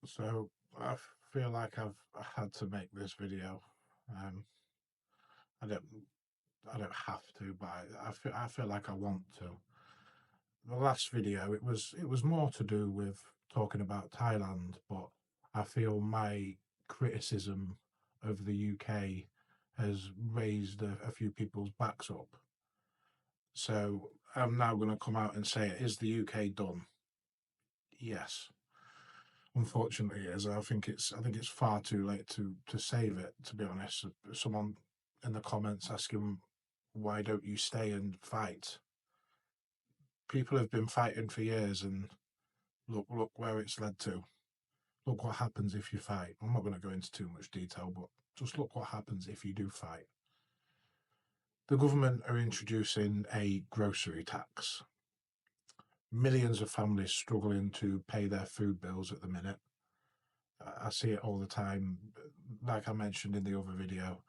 So I feel like I've had to make this video. Um, I don't, I don't have to, but I feel like I want to. The last video, it was more to do with talking about Thailand, but I feel my criticism of the UK has raised a few people's backs up. So I'm now going to come out and say, is the UK done? Yes. Unfortunately, it is. I think it's far too late to save it. To be honest, someone in the comments asking, "Why don't you stay and fight?" People have been fighting for years, and look where it's led to. Look what happens if you fight. I'm not going to go into too much detail, but just look what happens if you do fight. The government are introducing a grocery tax. Millions of families struggling to pay their food bills at the minute. I see it all the time. Like I mentioned in the other video,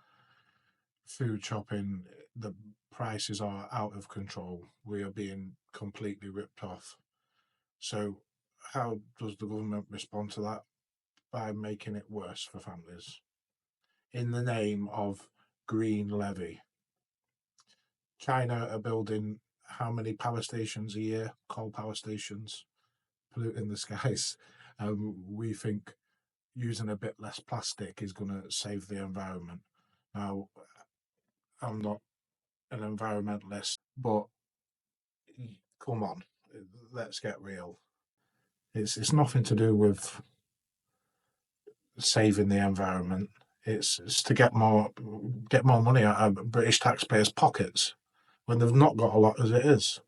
food shopping, the prices are out of control. We are being completely ripped off. So, how does the government respond to that? By making it worse for families in the name of green levy. China are building how many power stations a year? Coal power stations, polluting the skies. We think using a bit less plastic is going to save the environment. Now, I'm not an environmentalist, but come on, let's get real. It's nothing to do with saving the environment. It's to get more money out of British taxpayers' pockets when they've not got a lot as it is.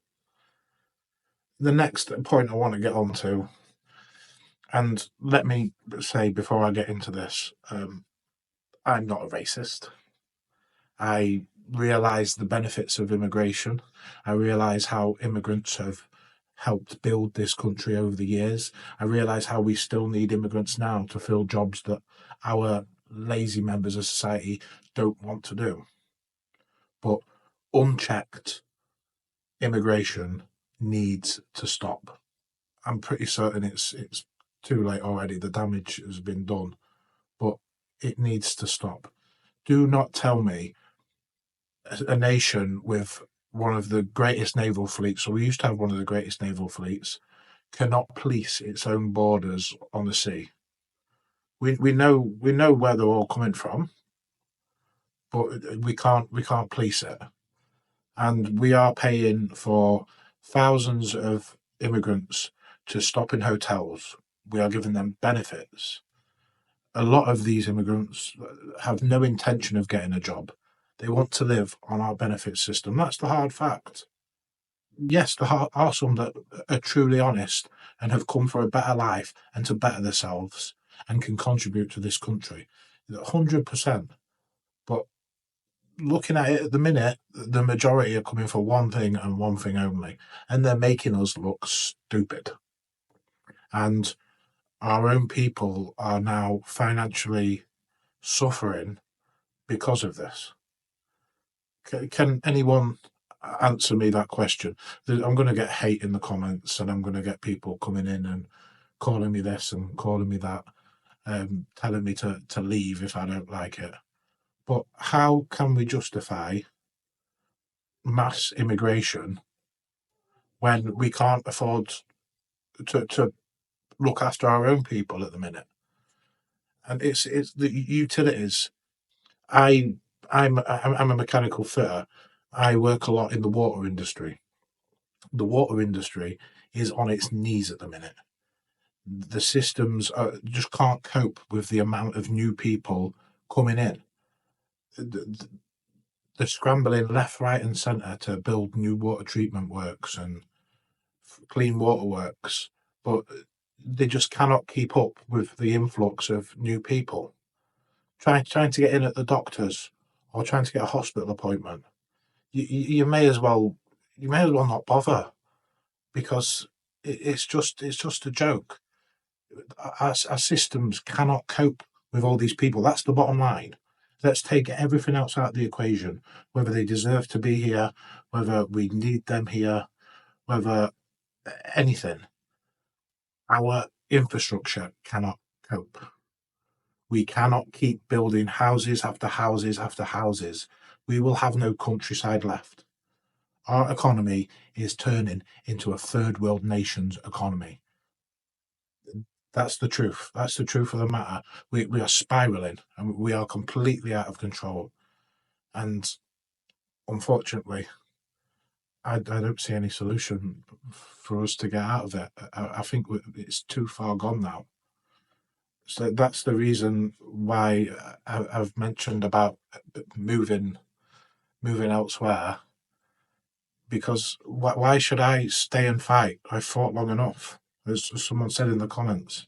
The next point I want to get on to, and let me say before I get into this, I'm not a racist. I realise the benefits of immigration. I realise how immigrants have helped build this country over the years. I realise how we still need immigrants now to fill jobs that our lazy members of society don't want to do. But unchecked immigration needs to stop. I'm pretty certain it's too late already. The damage has been done, but it needs to stop. Do not tell me a nation with one of the greatest naval fleets, or we used to have one of the greatest naval fleets, cannot police its own borders on the sea. We know where they're all coming from, but we can't police it. And we are paying for thousands of immigrants to stop in hotels. We are giving them benefits. A lot of these immigrants have no intention of getting a job. They want to live on our benefit system. That's the hard fact. Yes, there are some that are truly honest and have come for a better life and to better themselves and can contribute to this country. 100%. But looking at it at the minute, the majority are coming for one thing and one thing only, and they're making us look stupid. And our own people are now financially suffering because of this. Can anyone answer me that question? I'm going to get hate in the comments, and I'm going to get people coming in and calling me this and calling me that, telling me to leave if I don't like it. But how can we justify mass immigration when we can't afford to look after our own people at the minute? And it's the utilities. I I'm a mechanical fitter. I work a lot in the water industry. The water industry is on its knees at the minute. The systems just can't cope with the amount of new people coming in. They're scrambling left, right, and centre to build new water treatment works and clean water works, but they just cannot keep up with the influx of new people. Trying to get in at the doctors or trying to get a hospital appointment, you may as well not bother because it's just a joke. Our systems cannot cope with all these people. That's the bottom line. Let's take everything else out of the equation, whether they deserve to be here, whether we need them here, whether anything. Our infrastructure cannot cope. We cannot keep building houses after houses after houses. We will have no countryside left. Our economy is turning into a third world nation's economy. That's the truth. That's the truth of the matter. We are spiraling and we are completely out of control. And unfortunately, I don't see any solution for us to get out of it. I think it's too far gone now. So that's the reason why I've mentioned about moving elsewhere. Because why should I stay and fight? I fought long enough. As someone said in the comments,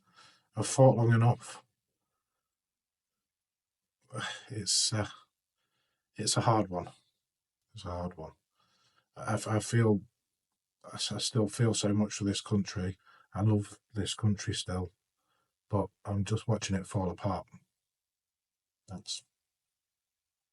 I've fought long enough. It's it's a hard one. It's a hard one. I feel I still feel so much for this country. I love this country still, but I'm just watching it fall apart. That's